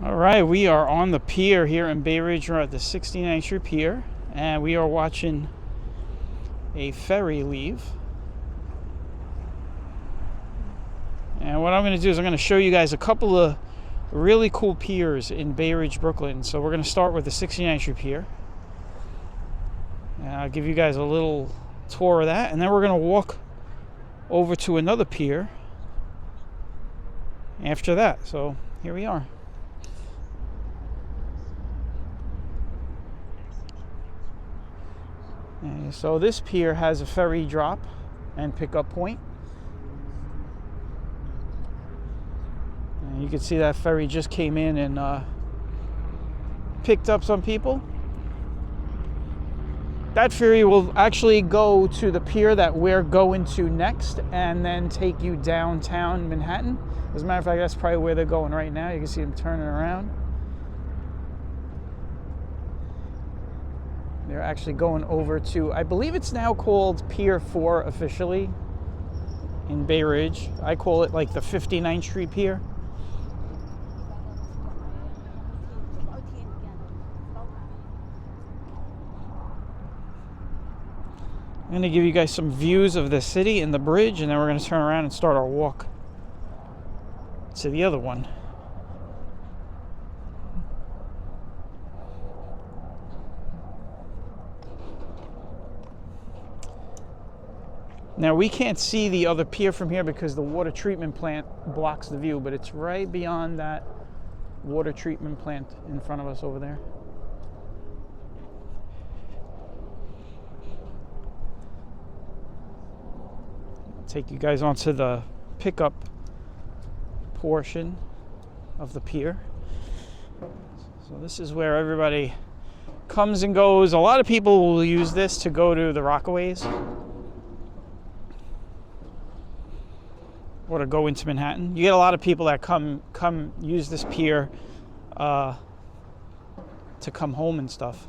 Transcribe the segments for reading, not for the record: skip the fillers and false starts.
All right, we are on the pier here in Bay Ridge. We're at the 69th Street Pier, and we are watching a ferry leave. And what I'm going to do is I'm going to show you guys a couple of really cool piers in Bay Ridge, Brooklyn. So we're going to start with the 69th Street Pier. And I'll give you guys a little tour of that, and then we're going to walk over to another pier after that. So here we are. And so this pier has a ferry drop and pickup point. And you can see that ferry just came in and picked up some people. That ferry will actually go to the pier that we're going to next and then take you downtown Manhattan. As a matter of fact, that's probably where they're going right now. You can see them turning around. They're actually going over to, I believe it's now called Pier 4 officially in Bay Ridge. I call it like the 59th Street Pier. I'm going to give you guys some views of the city and the bridge, and then we're going to turn around and start our walk to the other one. Now, we can't see the other pier from here because the water treatment plant blocks the view, but it's right beyond that water treatment plant in front of us over there. I'll take you guys onto the pickup portion of the pier. So this is where everybody comes and goes. A lot of people will use this to go to the Rockaways or to go into Manhattan. You get a lot of people that come use this pier to come home and stuff.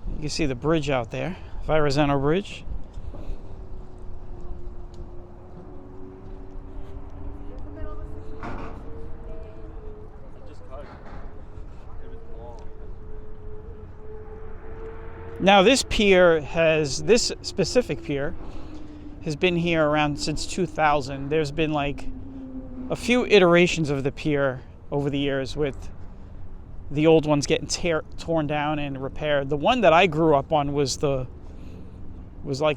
You can see the bridge out there, Verrazano Bridge. Now this specific pier has been here around since 2000. There's been like a few iterations of the pier over the years, with the old ones getting torn down and repaired. The one that I grew up on was like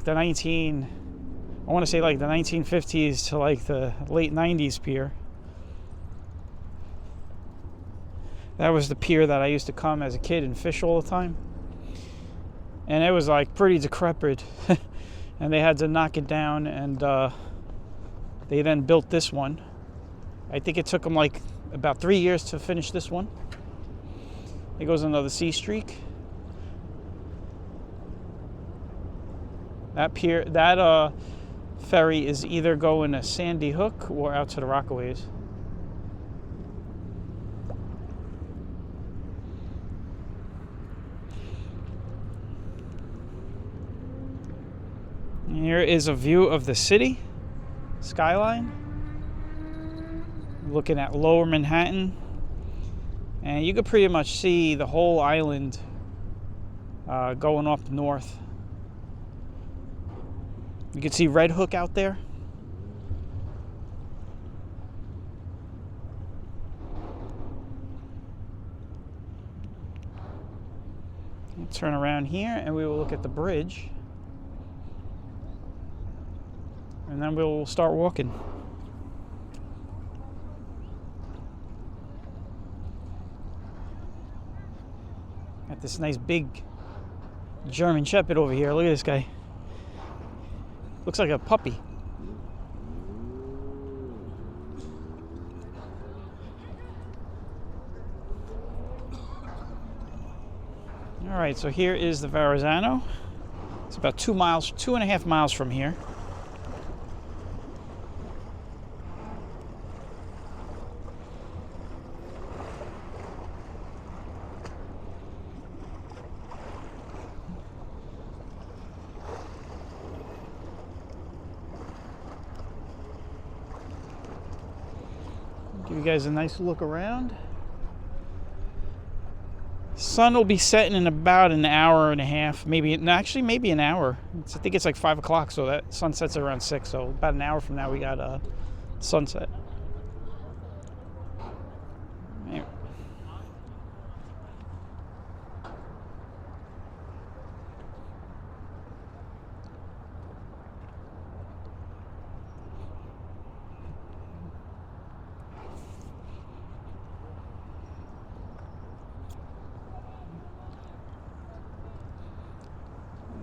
the 1950s to like the late 90s pier. That was the pier that I used to come as a kid and fish all the time. And it was like pretty decrepit. And they had to knock it down, and they then built this one. I think it took them like about 3 years to finish this one. It goes another C streak. That pier, that ferry is either going to Sandy Hook or out to the Rockaways. And here is a view of the city, Skyline. Looking at Lower Manhattan. And you could pretty much see the whole island going up north. You can see Red Hook out there. We'll turn around here and we will look at the bridge. And then we'll start walking. Got this nice big German Shepherd over here. Look at this guy. Looks like a puppy. All right, so here is the Verrazano. It's about 2.5 miles from here. Give you guys a nice look around. Sun will be setting in about an hour and a half, maybe an hour. I think it's like 5 o'clock, so that sun sets around 6. So about an hour from now, we got sunset.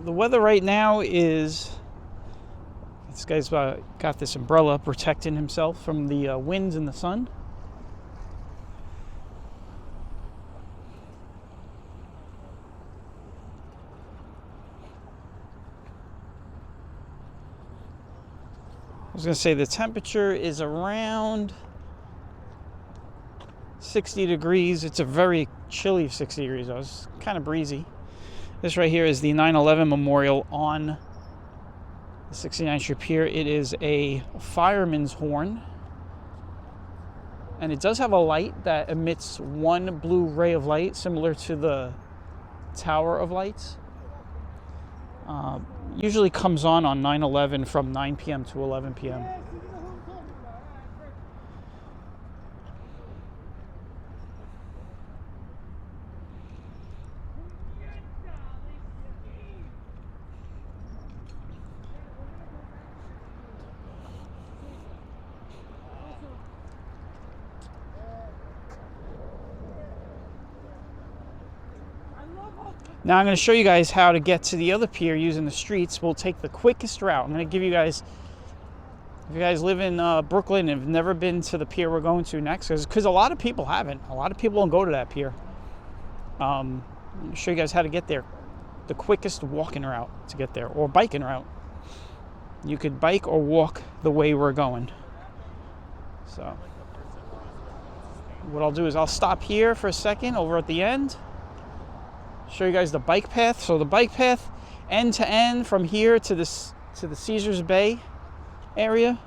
The weather right now is, this guy's got this umbrella protecting himself from the winds and the sun. I was going to say the temperature is around 60 degrees. It's a very chilly 60 degrees. It's kind of breezy. This right here is the 9/11 memorial on the 69th Street Pier. It is a fireman's horn, and it does have a light that emits one blue ray of light, similar to the Tower of Lights. Usually comes on 9/11 from 9 p.m. to 11 p.m. Now I'm going to show you guys how to get to the other pier using the streets. We'll take the quickest route. I'm going to give you guys, if you guys live in Brooklyn and have never been to the pier we're going to next, because a lot of people haven't. A lot of people don't go to that pier. I'm going to show you guys how to get there. The quickest walking route to get there, or biking route. You could bike or walk the way we're going. So what I'll do is I'll stop here for a second over at the end. Show you guys the bike path. So the bike path, end to end, from here to the Caesars Bay area,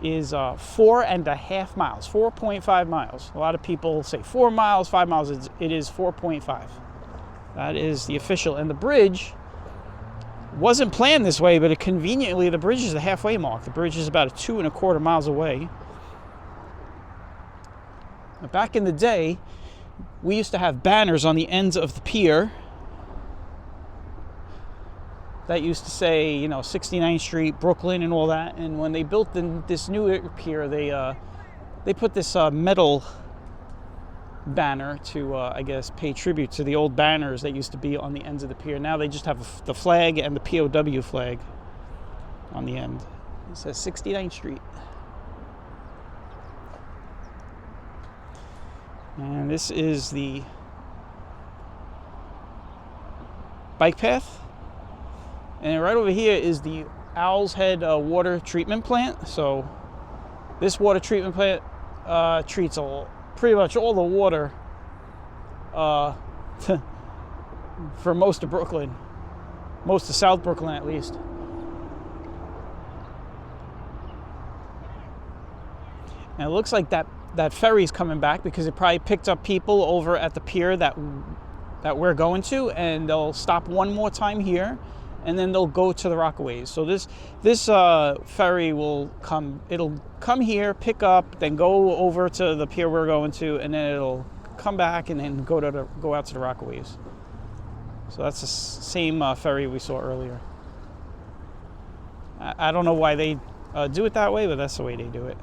is 4.5 miles, 4.5 miles. A lot of people say 4 miles, 5 miles. It is 4.5. That is the official. And the bridge wasn't planned this way, but conveniently the bridge is the halfway mark. The bridge is about 2.25 miles away. Now, back in the day, we used to have banners on the ends of the pier that used to say, 69th Street, Brooklyn, and all that. And when they built this new pier, they put this metal banner to, I guess, pay tribute to the old banners that used to be on the ends of the pier. Now they just have the flag and the POW flag on the end. It says 69th Street. And this is the bike path. And right over here is the Owl's Head water treatment plant. So this water treatment plant treats pretty much all the water for most of Brooklyn. Most of South Brooklyn, at least. And it looks like that ferry's coming back, because it probably picked up people over at the pier that we're going to, and they'll stop one more time here, and then they'll go to the Rockaways. So this ferry will come. It'll come here, pick up, then go over to the pier we're going to, and then it'll come back and then go out to the Rockaways. So that's the same ferry we saw earlier. I don't know why they do it that way, but that's the way they do it.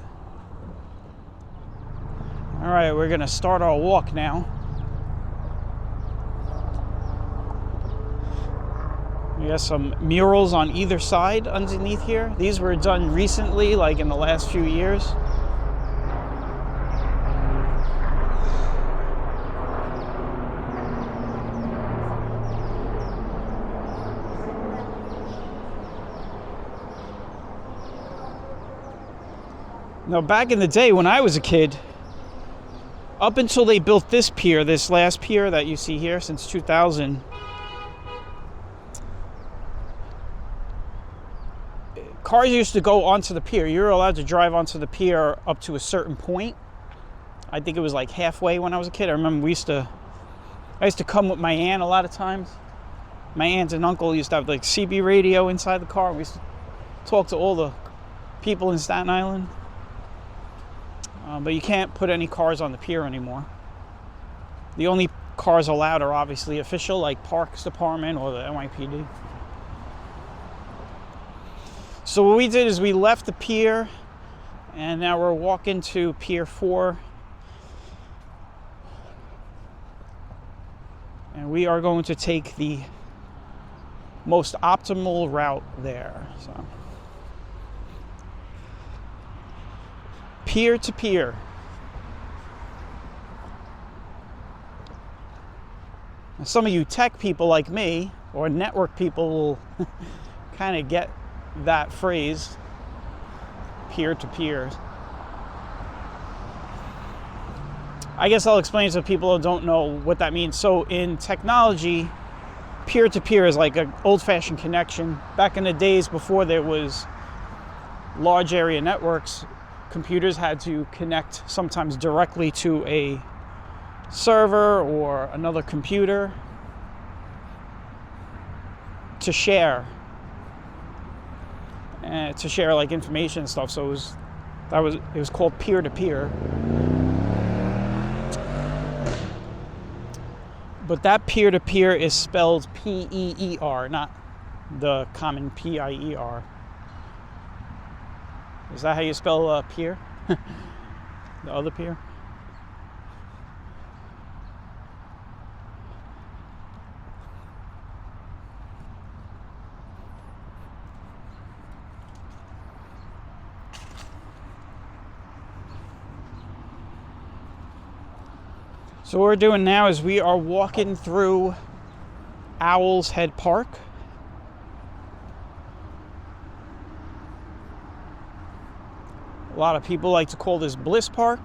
All right, we're gonna start our walk now. We got some murals on either side underneath here. These were done recently, like in the last few years. Now, back in the day when I was a kid, up until they built this pier, this last pier that you see here since 2000, cars used to go onto the pier. You were allowed to drive onto the pier up to a certain point. I think it was like halfway when I was a kid. I remember I used to come with my aunt a lot of times. My aunt and uncle used to have like CB radio inside the car. We used to talk to all the people in Staten Island. But you can't put any cars on the pier anymore. The only cars allowed are obviously official, like Parks Department or the NYPD. So what we did is we left the pier, and now we're walking to Pier 4. And we are going to take the most optimal route there. So, pier to pier. Now, some of you tech people like me, or network people, will kind of get that phrase, peer to peer. I guess I'll explain so people who don't know what that means. So in technology, peer to peer is like an old-fashioned connection. Back in the days before there was large area networks, computers had to connect sometimes directly to a server or another computer to share like information and stuff. So it was called peer to peer. But that peer to peer is spelled P-E-E-R, not the common P-I-E-R. Is that how you spell pier? The other pier? So what we're doing now is we are walking through Owl's Head Park. A lot of people like to call this Bliss Park.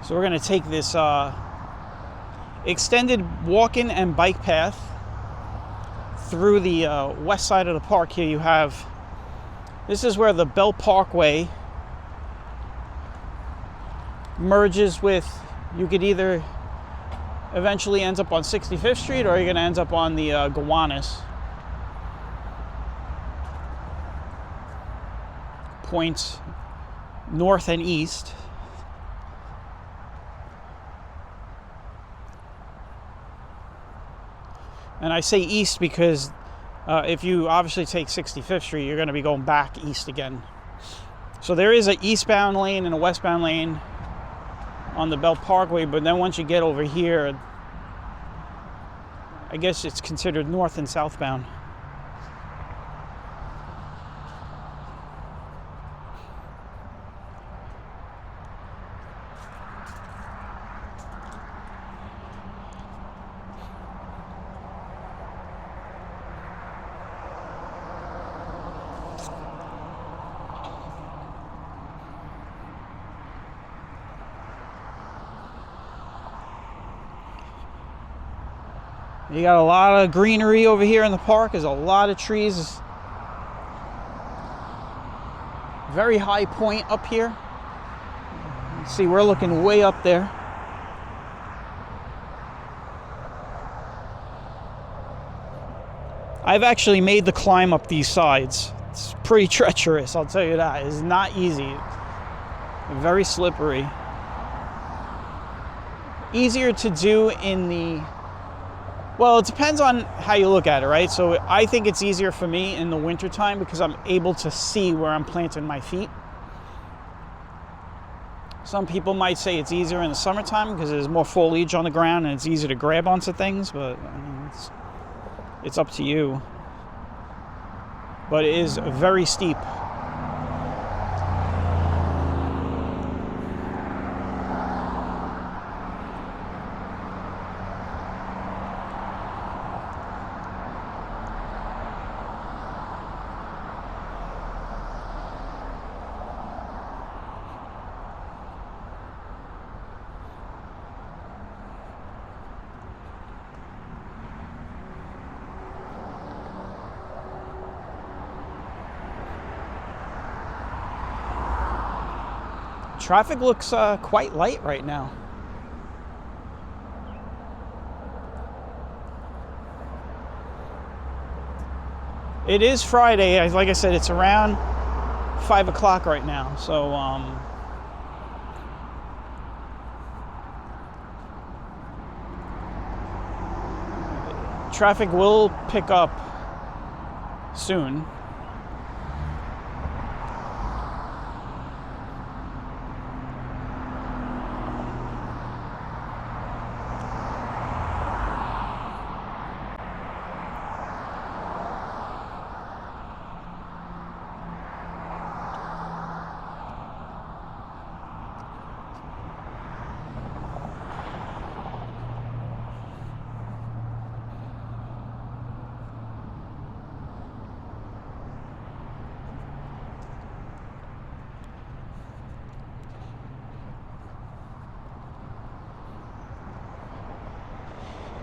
So we're going to take this extended walking and bike path through the west side of the park. Here you have, this is where the Bell Parkway merges with, you could either eventually end up on 65th Street or you're going to end up on the Gowanus. Points north and east. And I say east because if you obviously take 65th Street, you're going to be going back east again. So there is an eastbound lane and a westbound lane on the Bell Parkway, but then once you get over here, I guess it's considered north and southbound. You got a lot of greenery over here in the park. There's a lot of trees. Very high point up here. See, we're looking way up there. I've actually made the climb up these sides. It's pretty treacherous, I'll tell you that. It's not easy. Very slippery. Easier to do in the... Well, it depends on how you look at it, right? So I think it's easier for me in the wintertime because I'm able to see where I'm planting my feet. Some people might say it's easier in the summertime because there's more foliage on the ground and it's easier to grab onto things, but I mean, it's up to you. But it is very steep. Traffic looks quite light right now. It is Friday. Like I said, it's around 5 o'clock right now. So, traffic will pick up soon.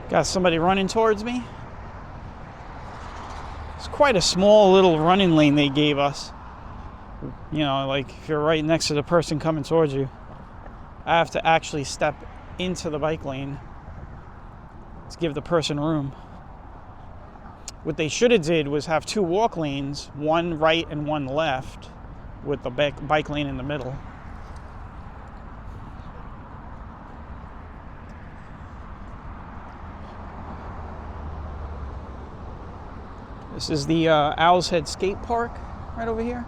Got somebody running towards me. It's quite a small little running lane they gave us. You know, like if you're right next to the person coming towards you, I have to actually step into the bike lane to give the person room. What they should have did was have 2 walk lanes, one right and one left, with the bike lane in the middle. This is the Owl's Head Skate Park right over here.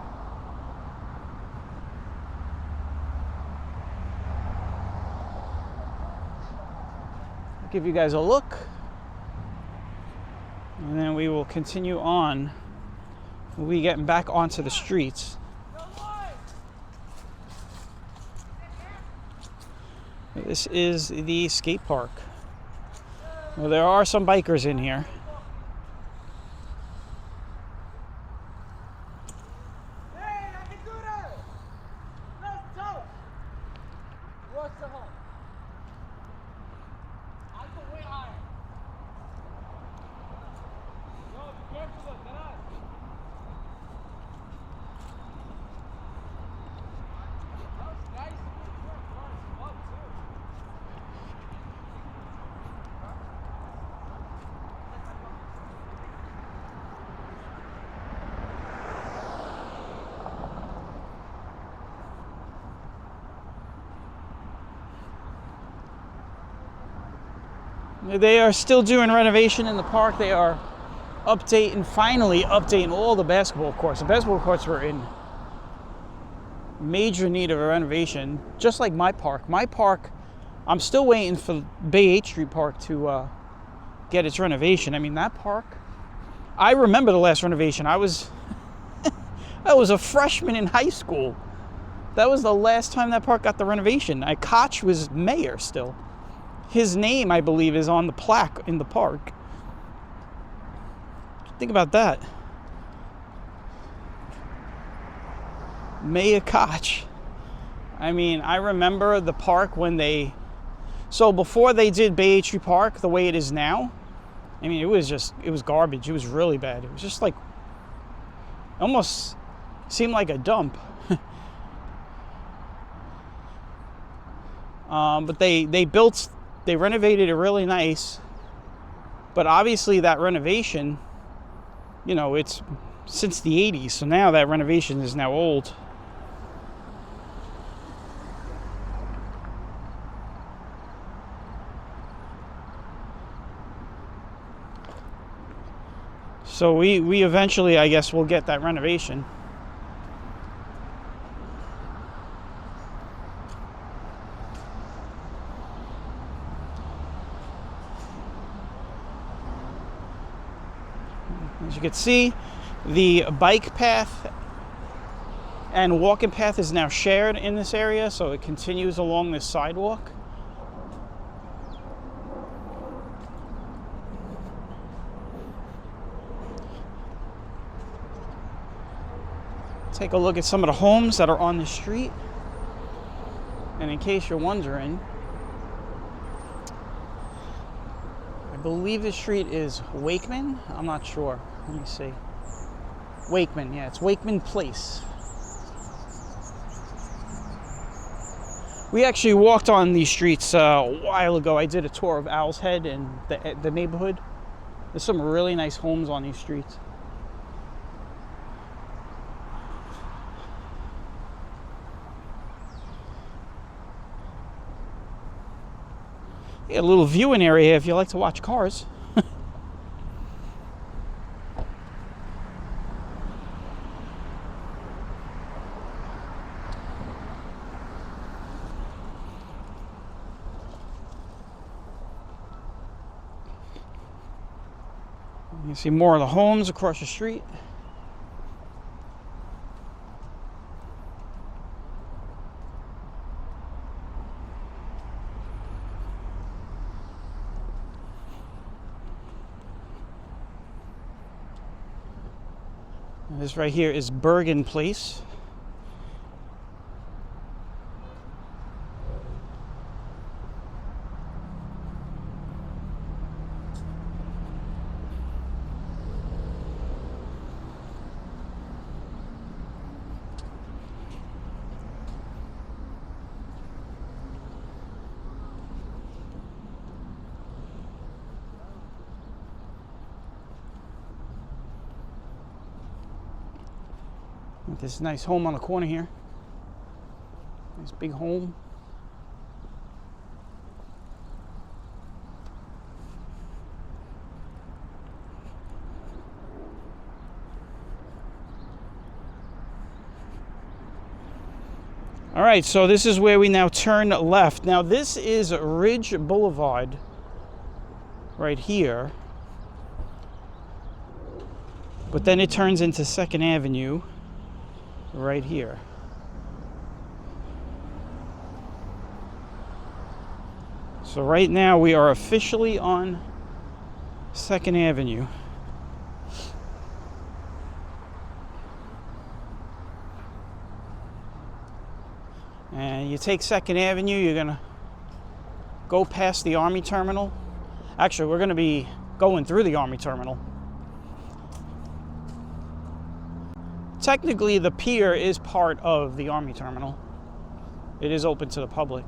I'll give you guys a look. And then we will continue on. We'll be getting back onto the streets. This is the skate park. Well, there are some bikers in here. They are still doing renovation in the park. They are finally updating all the basketball courts. The basketball courts were in major need of a renovation, just like my park. My park, I'm still waiting for Bay 8th Street Park to get its renovation. I mean, that park, I remember the last renovation. I was a freshman in high school. That was the last time that park got the renovation. Koch was mayor still. His name, I believe, is on the plaque in the park. Think about that. Mayor Koch. I mean, I remember the park when so before they did Bay 8th Street Park the way it is now, I mean, it was garbage. It was really bad. It was just like, almost seemed like a dump. But they renovated it really nice, but obviously that renovation, you know, it's since the 80s, so now that renovation is now old. So we eventually, I guess, will get that renovation. As you can see, the bike path and walking path is now shared in this area, so it continues along this sidewalk. Take a look at some of the homes that are on the street. And in case you're wondering, I believe the street is Wakeman. I'm not sure. Let me see. Wakeman, yeah, it's Wakeman Place. We actually walked on these streets a while ago. I did a tour of Owl's Head and the neighborhood. There's some really nice homes on these streets. A little viewing area if you like to watch cars. You see more of the homes across the street. This right here is Bergen Place. This nice home on the corner here. Nice big home. All right, so this is where we now turn left. Now this is Ridge Boulevard right here. But then it turns into 2nd Avenue. Right here. So right now we are officially on 2nd Avenue. And you take 2nd Avenue, you're gonna go past the Army Terminal. Actually, we're gonna be going through the Army Terminal. Technically, the pier is part of the Army Terminal. It is open to the public.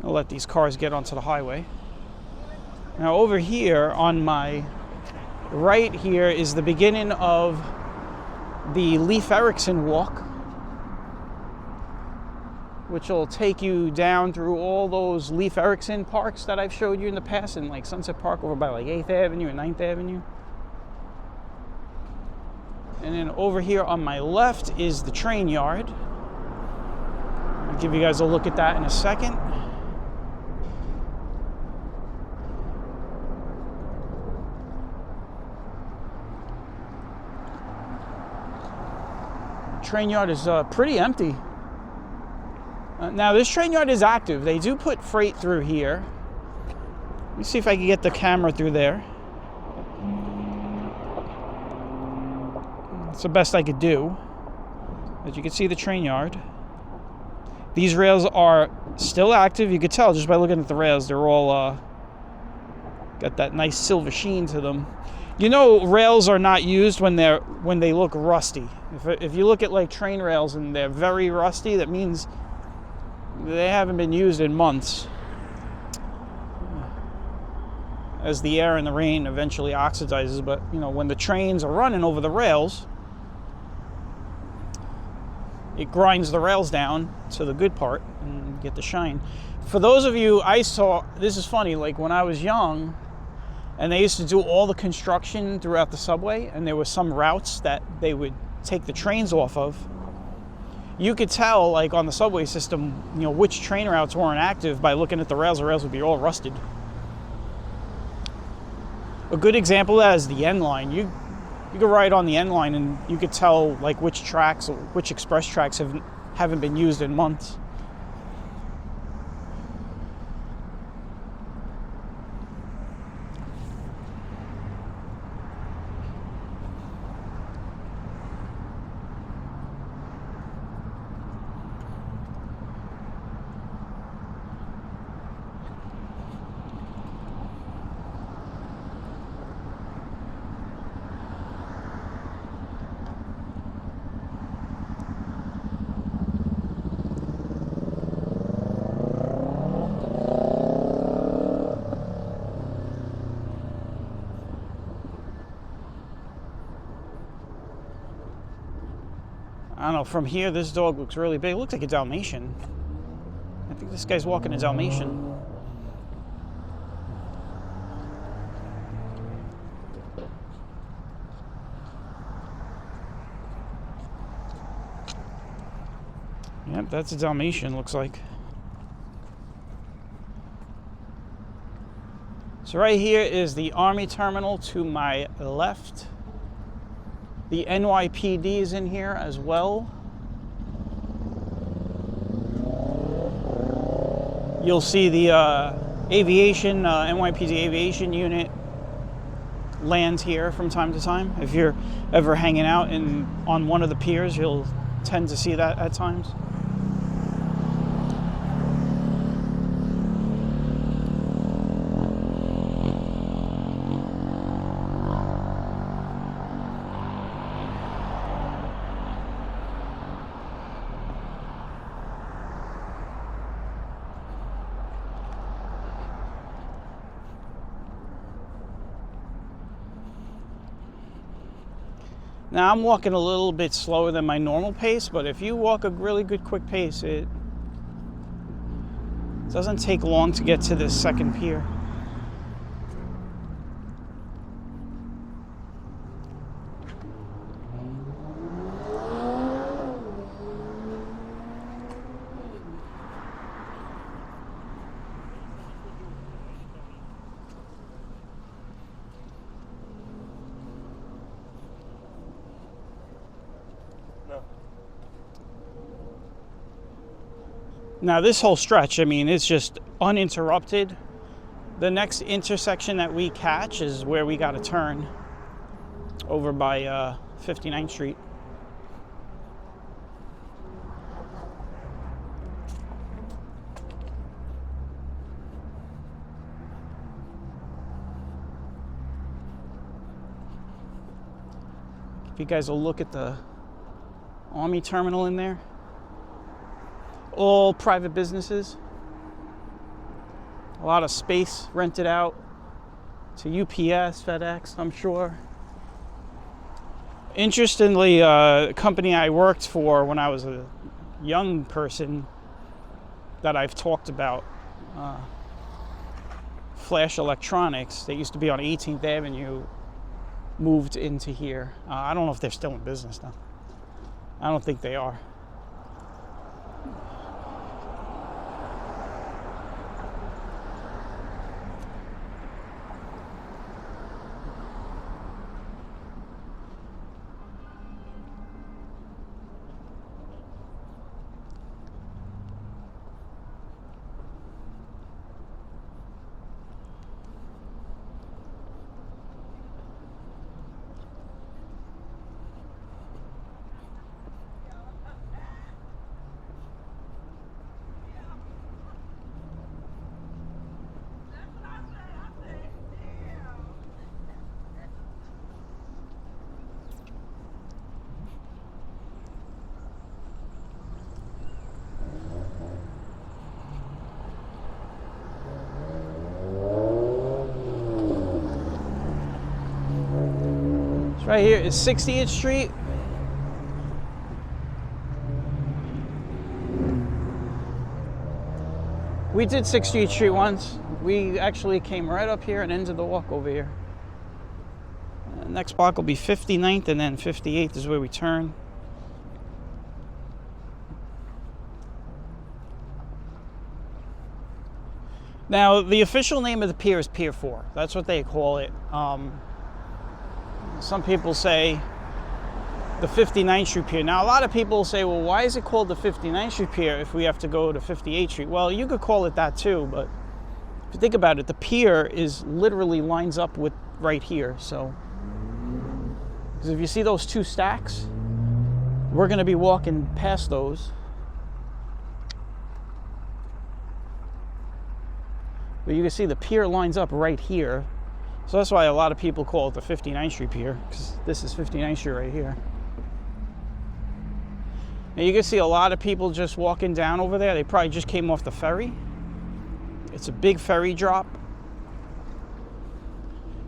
I'll let these cars get onto the highway. Now over here on my right here is the beginning of the Leif Erikson walk, which will take you down through all those Leif Erikson parks that I've showed you in the past, in like Sunset Park over by like 8th Avenue and 9th Avenue. And then over here on my left is the train yard. I'll give you guys a look at that in a second. The train yard is pretty empty. Now this train yard is active. They do put freight through here. Let me see if I can get the camera through there. That's the best I could do. As you can see, the train yard. These rails are still active. You could tell just by looking at the rails. They're all got that nice silver sheen to them. You know, rails are not used when they look rusty. If you look at like train rails and they're very rusty, that means they haven't been used in months, as the air and the rain eventually oxidizes. But you know, when the trains are running over the rails, it grinds the rails down to the good part and get the shine. For those of you, I saw, this is funny, like when I was young and they used to do all the construction throughout the subway, and there were some routes that they would take the trains off of. you could tell, like on the subway system, you know, which train routes weren't active by looking at the rails. The rails would be all rusted. A good example of that is the N line. You could ride on the N line and you could tell like which tracks, which express tracks haven't been used in months. I don't know, from here, this dog looks really big. It looks like a Dalmatian. I think this guy's walking a Dalmatian. Yep, that's a Dalmatian, looks like. So right here is the Army terminal to my left. The NYPD is in here as well. You'll see the aviation, NYPD aviation unit land here from time to time. If you're ever hanging out on one of the piers, you'll tend to see that at times. Now I'm walking a little bit slower than my normal pace, but if you walk a really good quick pace, it doesn't take long to get to this second pier. Now this whole stretch, I mean, it's just uninterrupted. The next intersection that we catch is where we got to turn over by 59th Street. If you guys will look at the Army terminal in there. All private businesses. A lot of space rented out to UPS, FedEx, I'm sure. Interestingly, a company I worked for when I was a young person that I've talked about, Flash Electronics, they used to be on 18th Avenue, moved into here. I don't know if they're still in business though. I don't think they are. Right here is 60th Street. We did 60th Street once. We actually came right up here and ended the walk over here. Next block will be 59th, and then 58th is where we turn. Now, the official name of the pier is Pier 4. That's what they call it. Some people say the 59th Street Pier. Now, a lot of people say, well, why is it called the 59th Street Pier if we have to go to 58th Street? Well, you could call it that too, but if you think about it, the pier is literally lines up with right here. So, because if you see those two stacks, we're going to be walking past those. But you can see the pier lines up right here. So that's why a lot of people call it the 59th Street Pier, because this is 59th Street right here. And you can see a lot of people just walking down over there. They probably just came off the ferry. It's a big ferry drop.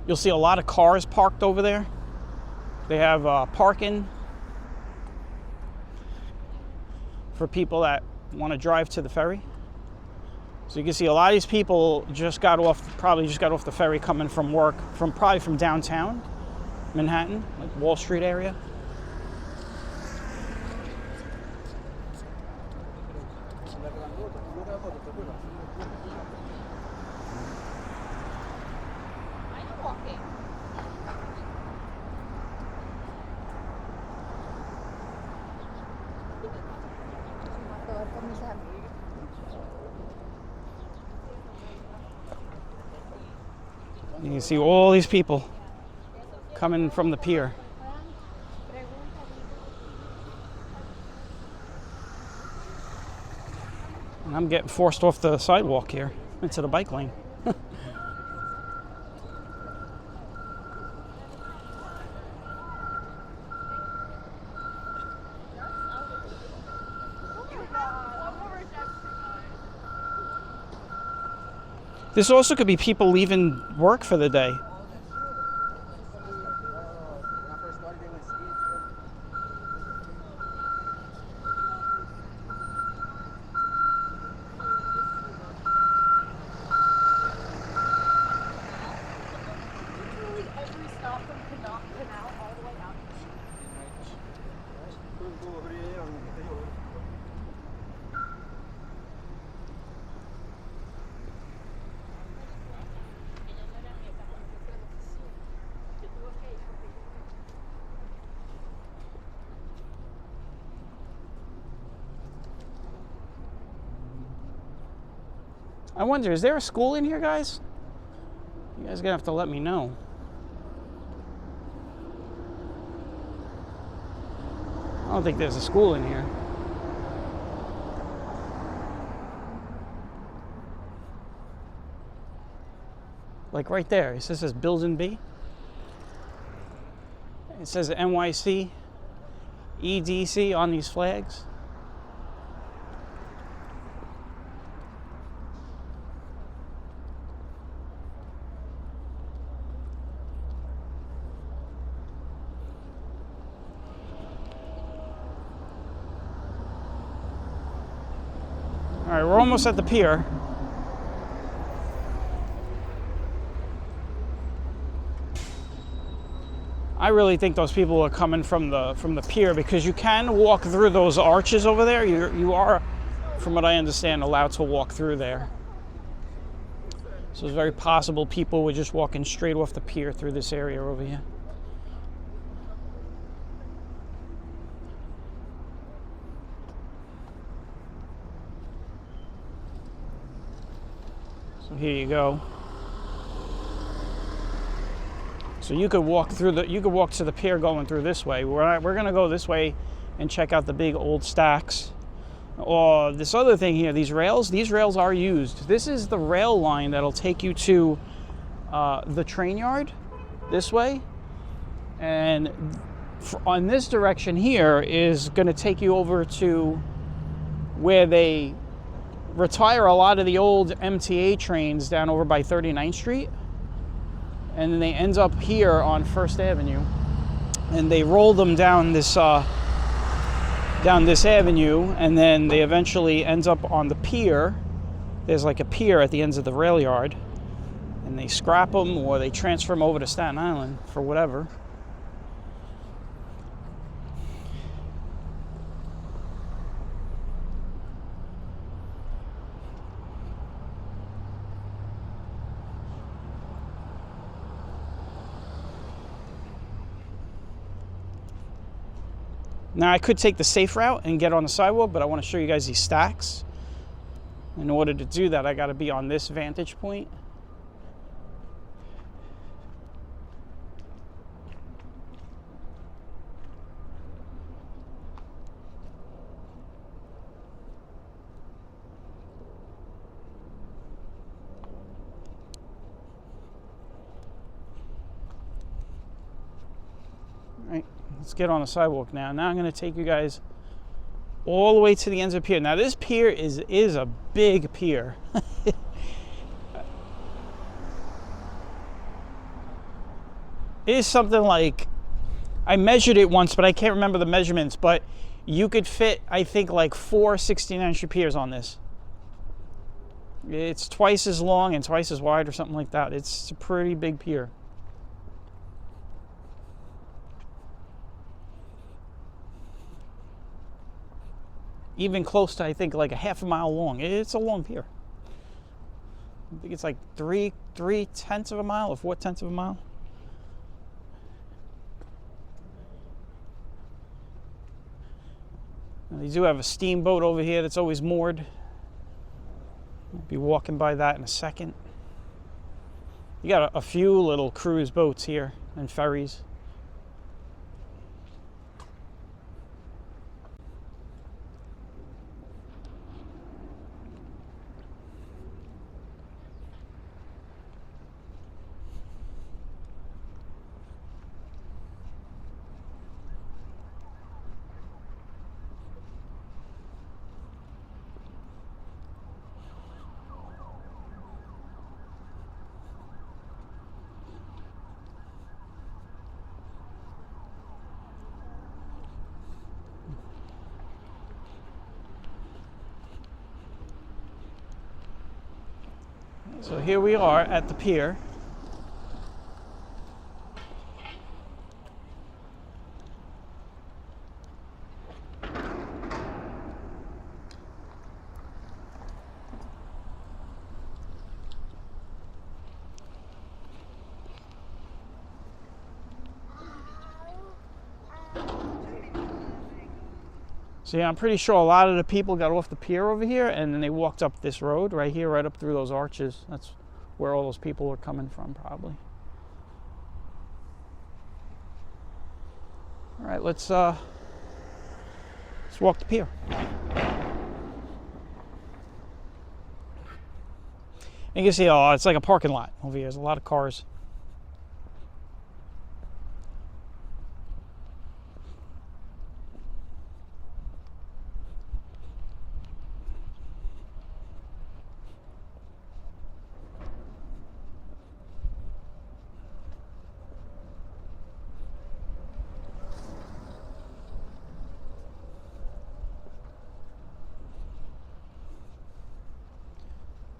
You'll see a lot of cars parked over there. They have parking for people that want to drive to the ferry. So you can see a lot of these people probably just got off the ferry coming from work, probably from downtown Manhattan, like Wall Street area. You can see all these people coming from the pier. And I'm getting forced off the sidewalk here into the bike lane. This also could be people leaving work for the day. I wonder, is there a school in here, guys? You guys are gonna have to let me know. I don't think there's a school in here. Like right there, it says Building B. It says NYC EDC on these flags. All right, we're almost at the pier. I really think those people are coming from the pier, because you can walk through those arches over there. You are, from what I understand, allowed to walk through there. So it's very possible people were just walking straight off the pier through this area over here. So here you go. So you could walk to the pier going through this way. We're going to go this way and check out the big old stacks. Or this other thing here, these rails are used. This is the rail line that'll take you to the train yard this way. And on this direction here is going to take you over to where they retire a lot of the old MTA trains down over by 39th Street. And then they end up here on First Avenue, and they roll them down this avenue, and then they eventually end up on the pier. There's like a pier at the ends of the rail yard, and they scrap them or they transfer them over to Staten Island for whatever. Now I could take the safe route and get on the sidewalk, but I want to show you guys these stacks. In order to do that, I got to be on this vantage point. Right, let's get on the sidewalk now. Now I'm going to take you guys all the way to the ends of the pier. Now this pier is a big pier. It is something like, I measured it once, but I can't remember the measurements, but you could fit, I think, like 4 16-inch piers on this. It's twice as long and twice as wide or something like that. It's a pretty big pier. Even close to, I think, like a half a mile long. It's a long pier. I think it's like 3/10 of a mile or 4/10 of a mile. And they do have a steamboat over here that's always moored. I'll be walking by that in a second. You got a few little cruise boats here and ferries. So here we are at the pier. So yeah, I'm pretty sure a lot of the people got off the pier over here and then they walked up this road right here, right up through those arches. That's where all those people were coming from, probably. All right, let's walk the pier. And you can see, oh, it's like a parking lot over here. There's a lot of cars.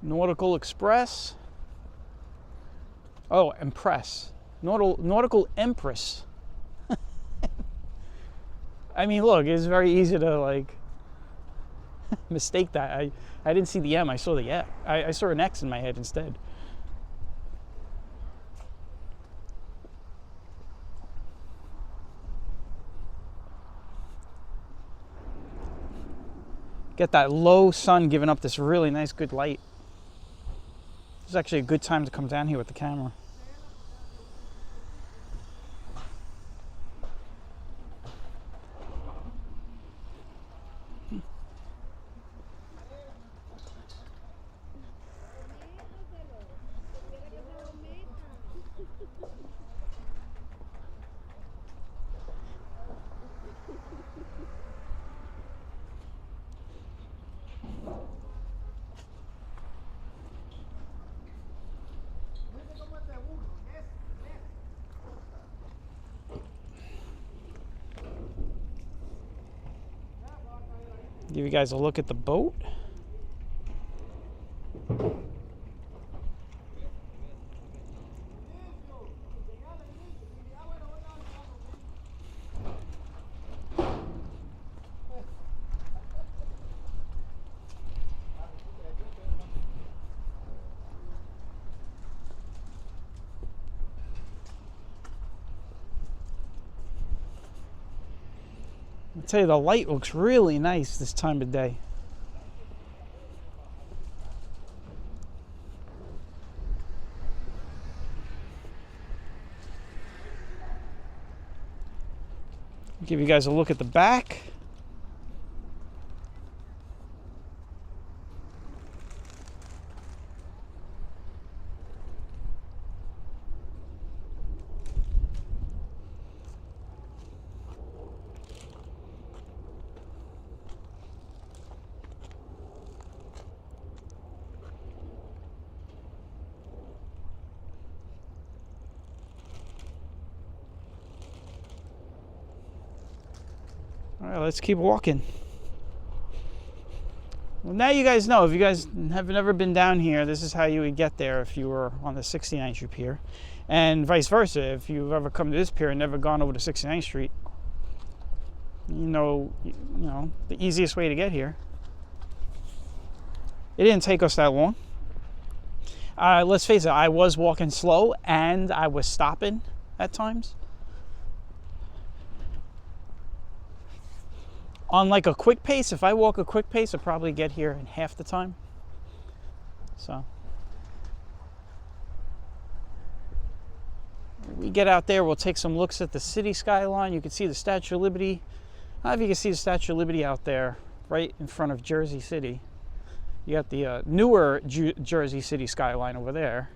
Nautical Express. Oh, Empress. Nautical Empress. I mean, look, it's very easy to like mistake that. I didn't see the M, I saw the F. I saw an X in my head instead. Get that low sun giving up this really nice, good light. It's actually a good time to come down here with the camera. Give you guys a look at the boat. I'll tell you, the light looks really nice this time of day. Give you guys a look at the back. All right, let's keep walking. Well, now you guys know. If you guys have never been down here, this is how you would get there if you were on the 69th Street Pier. And vice versa, if you've ever come to this pier and never gone over to 69th Street, you know the easiest way to get here. It didn't take us that long. Let's face it, I was walking slow and I was stopping at times. On like a quick pace, if I walk a quick pace, I'll probably get here in half the time. So we get out there, we'll take some looks at the city skyline. You can see the Statue of Liberty. I don't know if you can see the Statue of Liberty out there right in front of Jersey City. You got the newer Jersey City skyline over there.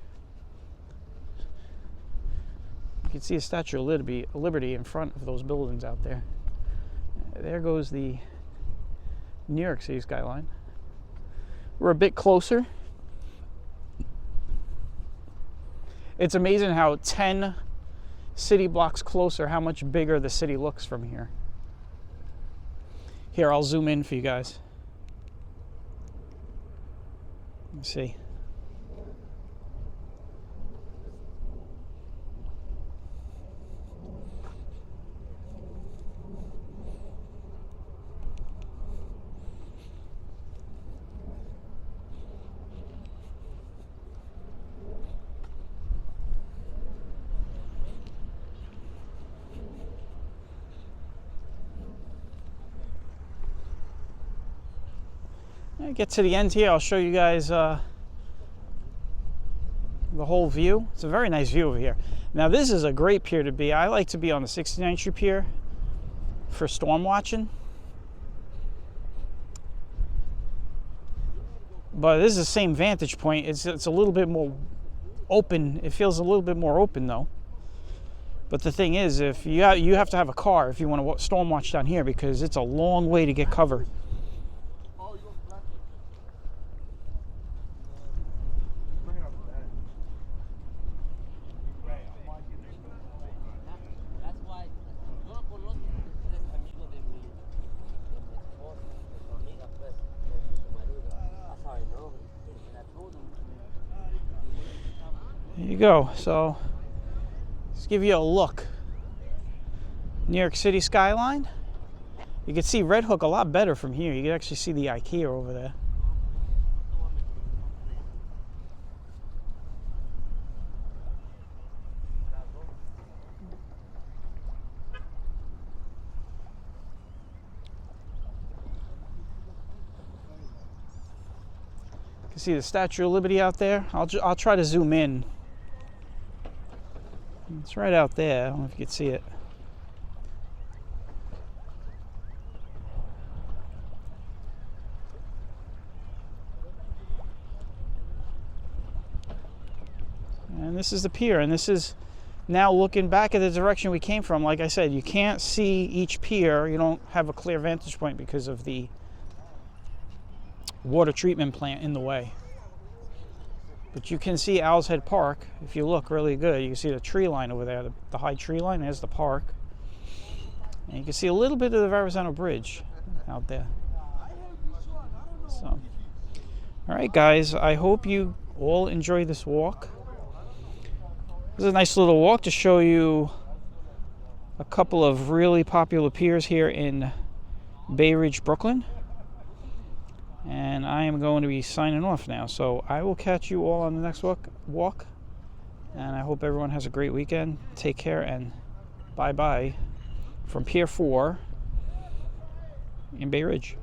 You can see the Statue of Liberty in front of those buildings out there. There goes the New York City skyline. We're a bit closer. It's amazing how 10 city blocks closer, how much bigger the city looks from here. Here, I'll zoom in for you guys. Let's see. Get to the end here, I'll show you guys the whole view. It's a very nice view over here. Now this is a great pier to be. I like to be on the 69th Street Pier for storm watching. But this is the same vantage point. It's a little bit more open. It feels a little bit more open though. But the thing is, if you have to have a car if you want to storm watch down here, because it's a long way to get cover. There you go. So let's give you a look. New York City skyline. You can see Red Hook a lot better from here. You can actually see the IKEA over there. You can see the Statue of Liberty out there. I'll try to zoom in. It's right out there. I don't know if you can see it. And this is the pier, and this is now looking back at the direction we came from. Like I said, you can't see each pier. You don't have a clear vantage point because of the water treatment plant in the way. But you can see Owl's Head Park. If you look really good, you can see the tree line over there, the high tree line. There's the park. And you can see a little bit of the Verrazano Bridge out there. So, all right, guys, I hope you all enjoy this walk. This is a nice little walk to show you a couple of really popular piers here in Bay Ridge, Brooklyn. And I am going to be signing off now. So I will catch you all on the next walk. And I hope everyone has a great weekend. Take care and bye-bye from Pier 4 in Bay Ridge.